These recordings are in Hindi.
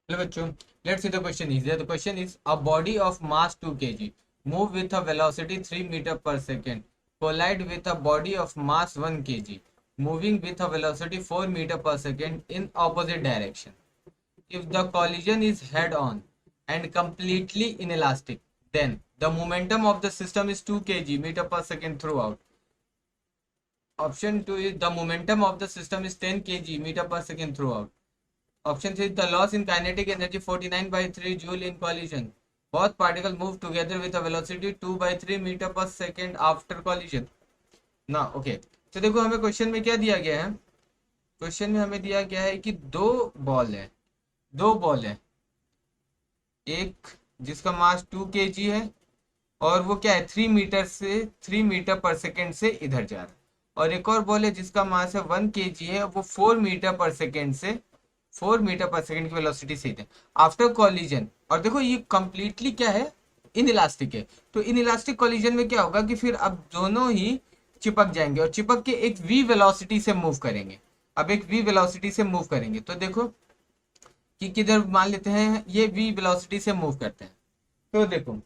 Hello bachcho, let's see the question is. The question is a body of mass 2 kg move with a velocity 3 meter per second collide with a body of mass 1 kg moving with a velocity 4 meter per second in opposite direction. If the collision is head on and completely inelastic, then the momentum of the system is 2 kg meter per second throughout. Option 2 is the momentum of the system is 10 kg meter per second throughout. Option 3, the loss in kinetic energy 49 by 3 joule in collision. Both particles move together with a velocity 2 by 3 metre पर सेकेंड आफ्टर कॉलिजन. ना ओके, तो देखो हमें क्वेश्चन में क्या दिया गया है. क्वेश्चन में हमें दिया गया है कि दो बॉल है. एक जिसका मास 2 kg है और वो क्या है 3 मीटर पर सेकेंड से इधर जा रहा है. और एक और बॉल है जिसका मास है 1 kg है, वो 4 मीटर पर सेकेंड की वेलोसिटी से थे आफ्टर कॉलिजन. और देखो ये कंप्लीटली क्या है, इन इलास्टिक है. तो इन इलास्टिक कॉलिजन में क्या होगा कि फिर अब दोनों ही चिपक जाएंगे और चिपक के एक वी वेलोसिटी से मूव करेंगे. अब एक वी वेलोसिटी से मूव करेंगे तो देखो कि किधर मान लेते हैं ये वी वेलोसिटी से मूव करते हैं. तो देखो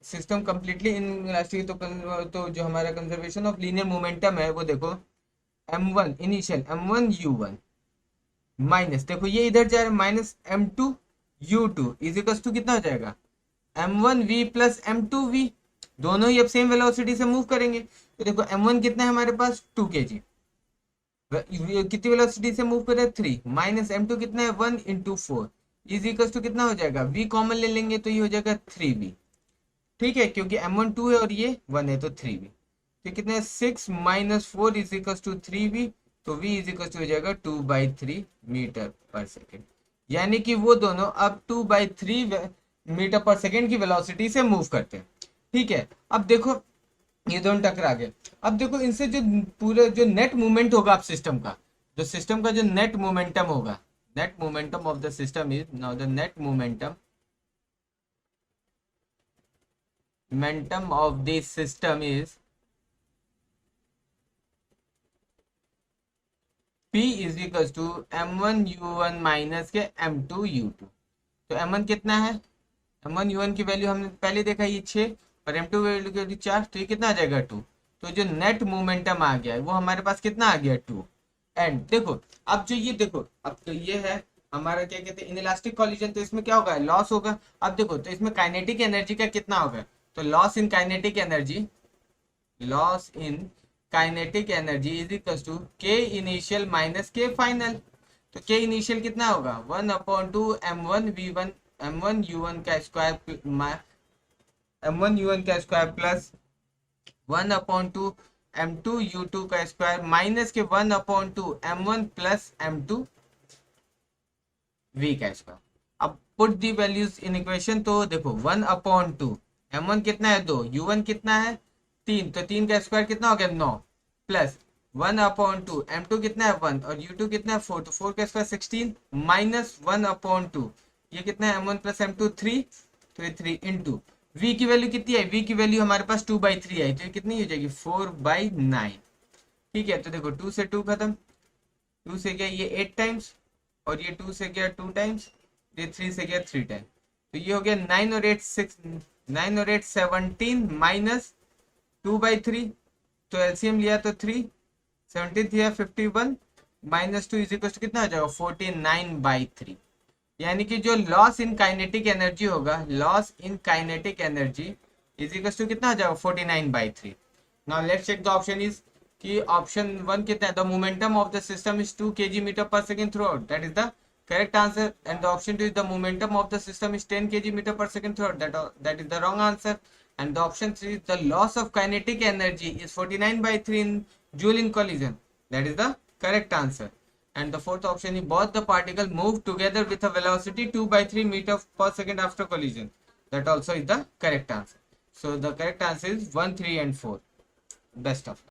सिस्टम कंप्लीटली इन इलास्टिक. तो जो हमारा कंजर्वेशन ऑफ लीनियर मोमेंटम है वो देखो m1 initial m1 u1 minus, देखो ये इधर जा रहा है minus m2 u2 is equals to कितना हो जाएगा m1v प्लस m2v. दोनों ही अब सेम वेलोसिटी से मूव करेंगे. तो देखो m1 कितना है हमारे पास 2 kg, कितनी वेलोसिटी से मूव कर रहे हैं 3, माइनस m2 कितना है 1 × 4 इज इक्वल्स टू कितना हो जाएगा v कॉमन ले लेंगे तो ये हो जाएगा 3v. ठीक है, क्योंकि m1 2 है और ये 1 है तो 3v. तो कितने 6 minus 4 is equals to 3v. तो v इज इक्वल्स टू हो जाएगा 2/3 मीटर पर सेकेंड. यानी कि वो दोनों अब 2/3 मीटर पर सेकेंड की वेलोसिटी से मूव करते हैं. ठीक है, अब देखो ये दोनों टकरा गए. अब देखो इनसे जो पूरे जो नेट मूवमेंट होगा आप सिस्टम का, जो सिस्टम का जो नेट मोमेंटम होगा, net momentum of the system is now the net momentum of this system is P is equal to m1 u1 minus के m2 u2. तो m1 कितना है, m1 u1 की वैल्यू हमने पहले देखा ये 6 और m2 वैल्यू की वैल्यू 4. तो ये कितना आ जाएगा 2. तो जो नेट मोमेंटम आ गया है वो हमारे पास कितना आ गया 2. एंड देखो अब जो ये देखो अब तो ये है हमारा क्या कहते हैं इनइलास्टिक कॉलिजन. तो इसमें क्या होगा, लॉस होगा. अब देखो तो इसमें काइनेटिक एनर्जी का कितना होगा, तो loss in kinetic energy, loss in kinetic energy is equal to K initial minus K final. तो के इनिशियल कितना होगा 1/2 m1v1 m1u1 का स्क्वायर m1u1 का स्क्वायर प्लस 1/2 m2u2 का स्क्वायर माइनस के 1/2 m1 प्लस m2 v का स्क्वायर. अब put the values in equation. तो देखो 1/2 m1 कितना है 2, u1 कितना है 3, तो 3 का स्क्वायर कितना हो गया 9 प्लस 1/2 m2 कितना है 1 और u2 कितना है 4, तो 4 का स्क्वायर 16 माइनस 1/2 ये कितना है m1 प्लस m2 3, तो ये 3 इंटू v की वैल्यू कितनी है, v की वैल्यू हमारे पास 2/3 आई तो ये कितनी हो जाएगी 4/9. ठीक है, तो देखो 2 से 2 खत्म, 2 से गया ये 8 टाइम्स और ये 2 से गया 2 टाइम्स, ये 3 से गया 3 टाइम्स. तो ये हो गया 9 और 8 6, 9 और 8 17 माइनस 2/3. तो एलसीएम लिया तो 3, 17 थी 51 माइनस 2 इज इक्वल टू कितना हो जाएगा 49/3. यानी कि जो लॉस इन काइनेटिक एनर्जी होगा, loss in kinetic energy is equal to कितना हो जाएगा 49/3. Now let's check the option is कि ऑप्शन 1 कितना है, the momentum of the system is 2 kg metre per second throughout, that is the correct answer. And the option 2 is the momentum of the system is 10 kg meter per second throughout, that is the wrong answer. And the option 3 is the loss of kinetic energy is 49/3 in joule in collision, that is the correct answer. And the fourth option is both the particle move together with a velocity 2/3 meter per second after collision, that also is the correct answer. So the correct answer is 1, 3 and 4. Best of luck.